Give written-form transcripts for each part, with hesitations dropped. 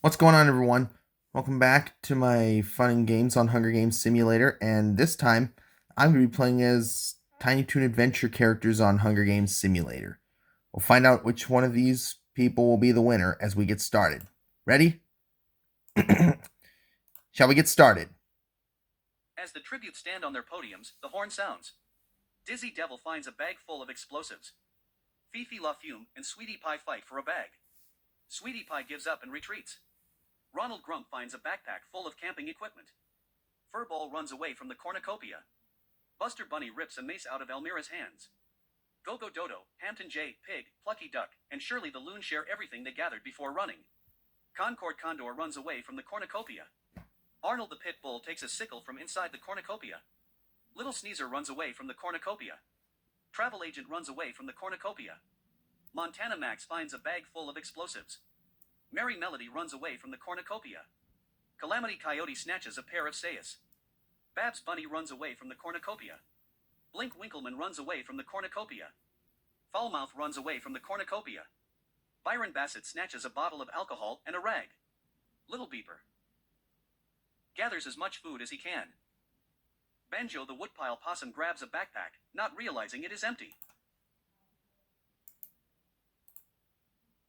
What's going on, everyone? Welcome back to my fun and games on Hunger Games Simulator, and this time I'm going to be playing as Tiny Toon adventure characters on Hunger Games Simulator. We'll find out which one of these people will be the winner as we get started. Ready? Shall we get started? As the tributes stand on their podiums, the horn sounds. Dizzy Devil finds a bag full of explosives. Fifi La Fume and Sweetie Pie fight for a bag. Sweetie Pie gives up and retreats. Ronald Grump finds a backpack full of camping equipment. Furball runs away from the cornucopia. Buster Bunny rips a mace out of Elmira's hands. Go-Go Dodo, Hampton J, Pig, Plucky Duck, and Shirley the Loon share everything they gathered before running. Concord Condor runs away from the cornucopia. Arnold the Pit Bull takes a sickle from inside the cornucopia. Little Sneezer runs away from the cornucopia. Travel Agent runs away from the cornucopia. Montana Max finds a bag full of explosives. Merry Melody runs away from the cornucopia. Calamity Coyote snatches a pair of sayas. Babs Bunny runs away from the cornucopia. Blink Winkleman runs away from the cornucopia. Foulmouth runs away from the cornucopia. Byron Bassett snatches a bottle of alcohol and a rag. Little Beeper gathers as much food as he can. Banjo the Woodpile Possum grabs a backpack, not realizing it is empty.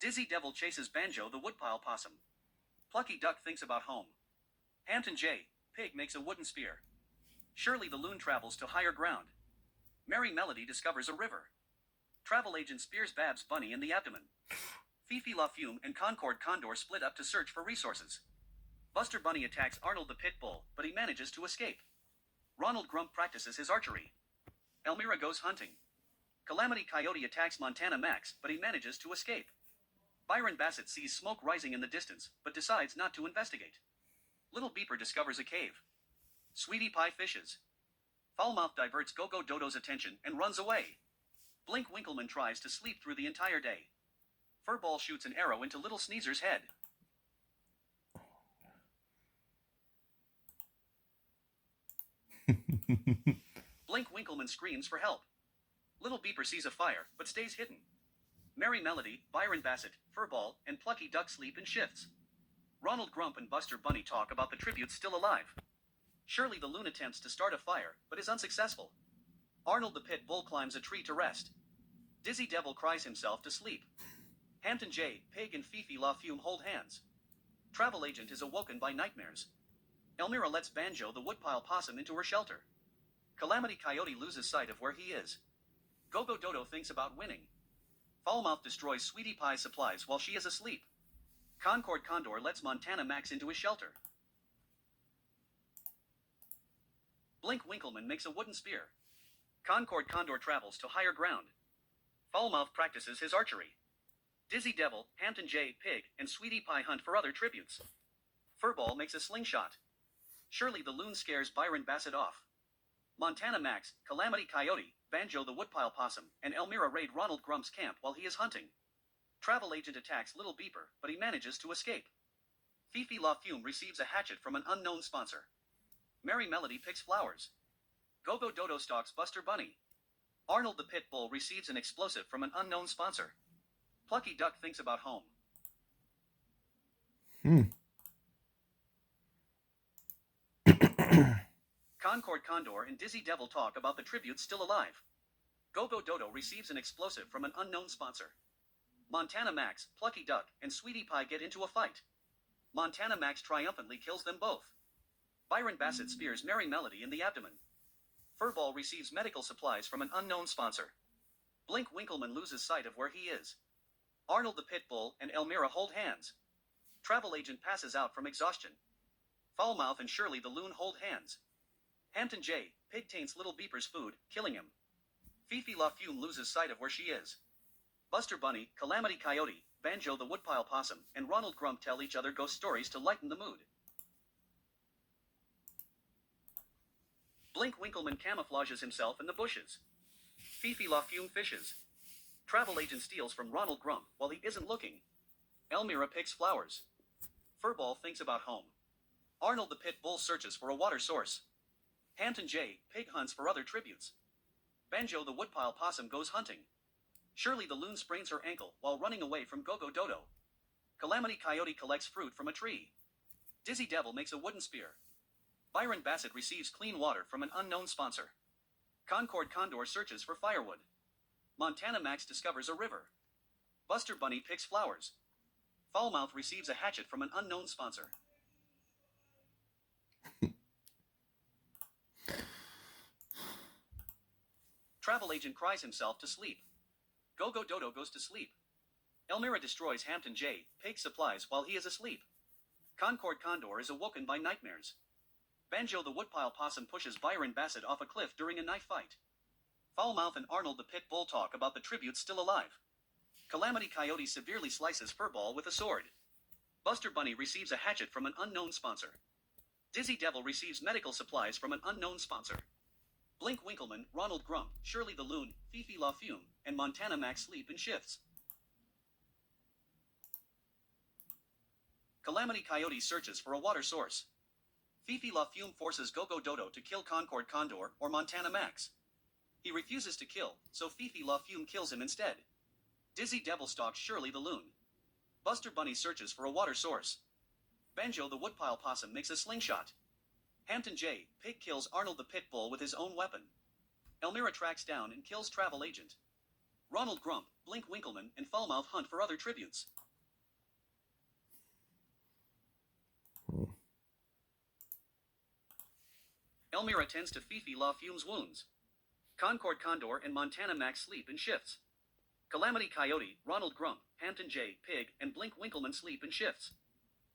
Dizzy Devil chases Banjo the Woodpile Possum. Plucky Duck thinks about home. Hampton J, Pig makes a wooden spear. Shirley the Loon travels to higher ground. Merry Melody discovers a river. Travel Agent spears Babs Bunny in the abdomen. Fifi La Fume and Concord Condor split up to search for resources. Buster Bunny attacks Arnold the Pit Bull, but he manages to escape. Ronald Grump practices his archery. Elmira goes hunting. Calamity Coyote attacks Montana Max, but he manages to escape. Byron Bassett sees smoke rising in the distance, but decides not to investigate. Little Beeper discovers a cave. Sweetie Pie fishes. Foulmouth diverts Go-Go Dodo's attention and runs away. Blink Winkleman tries to sleep through the entire day. Furball shoots an arrow into Little Sneezer's head. Blink Winkleman screams for help. Little Beeper sees a fire, but stays hidden. Merry Melody, Byron Bassett, Furball, and Plucky Duck sleep in shifts. Ronald Grump and Buster Bunny talk about the tributes still alive. Shirley the Loon attempts to start a fire, but is unsuccessful. Arnold the Pit Bull climbs a tree to rest. Dizzy Devil cries himself to sleep. Hampton J, Pig, and Fifi La Fume hold hands. Travel Agent is awoken by nightmares. Elmira lets Banjo the Woodpile Possum into her shelter. Calamity Coyote loses sight of where he is. Go-Go Dodo thinks about winning. Foulmouth destroys Sweetie Pie's supplies while she is asleep. Concord Condor lets Montana Max into his shelter. Blink Winkleman makes a wooden spear. Concord Condor travels to higher ground. Foulmouth practices his archery. Dizzy Devil, Hampton J, Pig, and Sweetie Pie hunt for other tributes. Furball makes a slingshot. Shirley the Loon scares Byron Bassett off. Montana Max, Calamity Coyote, Banjo the Woodpile Possum, and Elmira raid Ronald Grump's camp while he is hunting. Travel Agent attacks Little Beeper, but he manages to escape. Fifi La Fume receives a hatchet from an unknown sponsor. Merry Melody picks flowers. Go-Go Dodo stalks Buster Bunny. Arnold the Pit Bull receives an explosive from an unknown sponsor. Plucky Duck thinks about home. Concord Condor and Dizzy Devil talk about the tributes still alive. Go-Go Dodo receives an explosive from an unknown sponsor. Montana Max, Plucky Duck, and Sweetie Pie get into a fight. Montana Max triumphantly kills them both. Byron Bassett spears Merry Melody in the abdomen. Furball receives medical supplies from an unknown sponsor. Blink Winkleman loses sight of where he is. Arnold the Pit Bull and Elmira hold hands. Travel Agent passes out from exhaustion. Foulmouth and Shirley the Loon hold hands. Hampton J, Pig taints Little Beeper's food, killing him. Fifi La Fume loses sight of where she is. Buster Bunny, Calamity Coyote, Banjo the Woodpile Possum, and Ronald Grump tell each other ghost stories to lighten the mood. Blink Winkleman camouflages himself in the bushes. Fifi La Fume fishes. Travel Agent steals from Ronald Grump while he isn't looking. Elmira picks flowers. Furball thinks about home. Arnold the Pit Bull searches for a water source. Hampton J, Pig hunts for other tributes. Banjo the Woodpile Possum goes hunting. Shirley the Loon sprains her ankle while running away from Go-Go Dodo. Calamity Coyote collects fruit from a tree. Dizzy Devil makes a wooden spear. Byron Bassett receives clean water from an unknown sponsor. Concord Condor searches for firewood. Montana Max discovers a river. Buster Bunny picks flowers. Foulmouth receives a hatchet from an unknown sponsor. Travel Agent cries himself to sleep. Go-Go Dodo goes to sleep. Elmira destroys Hampton J. Pig supplies while he is asleep. Concord Condor is awoken by nightmares. Banjo the Woodpile Possum pushes Byron Bassett off a cliff during a knife fight. Foulmouth and Arnold the Pit Bull talk about the tributes still alive. Calamity Coyote severely slices Furball with a sword. Buster Bunny receives a hatchet from an unknown sponsor. Dizzy Devil receives medical supplies from an unknown sponsor. Blink Winkleman, Ronald Grump, Shirley the Loon, Fifi La Fume, and Montana Max sleep in shifts. Calamity Coyote searches for a water source. Fifi La Fume forces Go-Go Dodo to kill Concord Condor or Montana Max. He refuses to kill, so Fifi La Fume kills him instead. Dizzy Devil stalks Shirley the Loon. Buster Bunny searches for a water source. Banjo the Woodpile Possum makes a slingshot. Hampton J. Pig kills Arnold the Pit Bull with his own weapon. Elmira tracks down and kills Travel Agent. Ronald Grump, Blink Winkleman, and Foulmouth hunt for other tributes. Elmira tends to Fifi La Fume's wounds. Concord Condor and Montana Max sleep in shifts. Calamity Coyote, Ronald Grump, Hampton J. Pig, and Blink Winkleman sleep in shifts.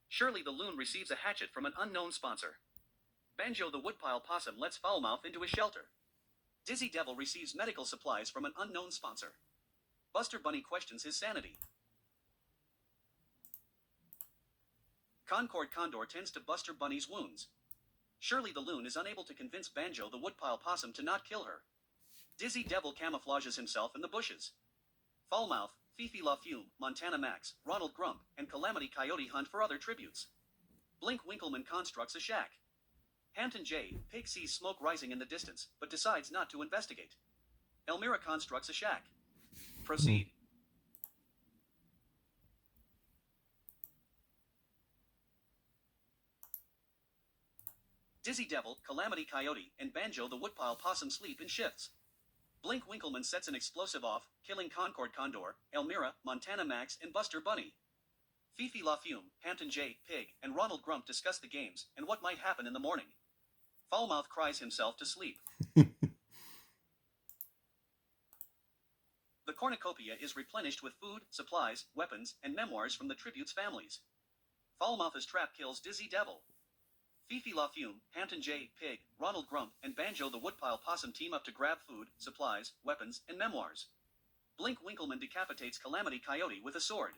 Shirley the Loon receives a hatchet from an unknown sponsor. Banjo the Woodpile Possum lets Foulmouth into his shelter. Dizzy Devil receives medical supplies from an unknown sponsor. Buster Bunny questions his sanity. Concord Condor tends to Buster Bunny's wounds. Shirley the Loon is unable to convince Banjo the Woodpile Possum to not kill her. Dizzy Devil camouflages himself in the bushes. Foulmouth, Fifi La Fume, Montana Max, Ronald Grump, and Calamity Coyote hunt for other tributes. Blink Winkleman constructs a shack. Hampton J. Pig sees smoke rising in the distance, but decides not to investigate. Elmira constructs a shack. Proceed. Dizzy Devil, Calamity Coyote, and Banjo the Woodpile Possum sleep in shifts. Blink Winkleman sets an explosive off, killing Concord Condor, Elmira, Montana Max, and Buster Bunny. Fifi La Fume, Hampton J. Pig, and Ronald Grump discuss the games and what might happen in the morning. Foulmouth cries himself to sleep. The cornucopia is replenished with food, supplies, weapons, and memoirs from the tribute's families. Foulmouth's trap kills Dizzy Devil. Fifi La Fume, Hampton J. Pig, Ronald Grump, and Banjo the Woodpile Possum team up to grab food, supplies, weapons, and memoirs. Blink Winkleman decapitates Calamity Coyote with a sword.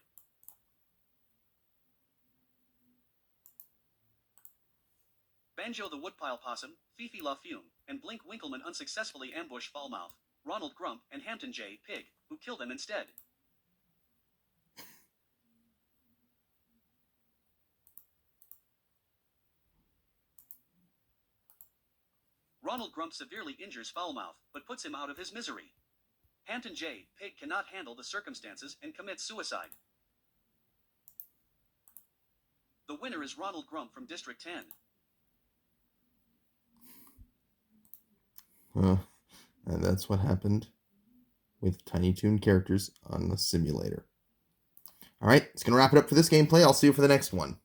Banjo the Woodpile Possum, Fifi La Fume, and Blink Winkleman unsuccessfully ambush Foulmouth, Ronald Grump, and Hampton J. Pig, who kill them instead. Ronald Grump severely injures Foulmouth, but puts him out of his misery. Hampton J. Pig cannot handle the circumstances and commits suicide. The winner is Ronald Grump from District 10. And that's what happened with Tiny Toon characters on the simulator. All right, it's going to wrap it up for this gameplay. I'll see you for the next one.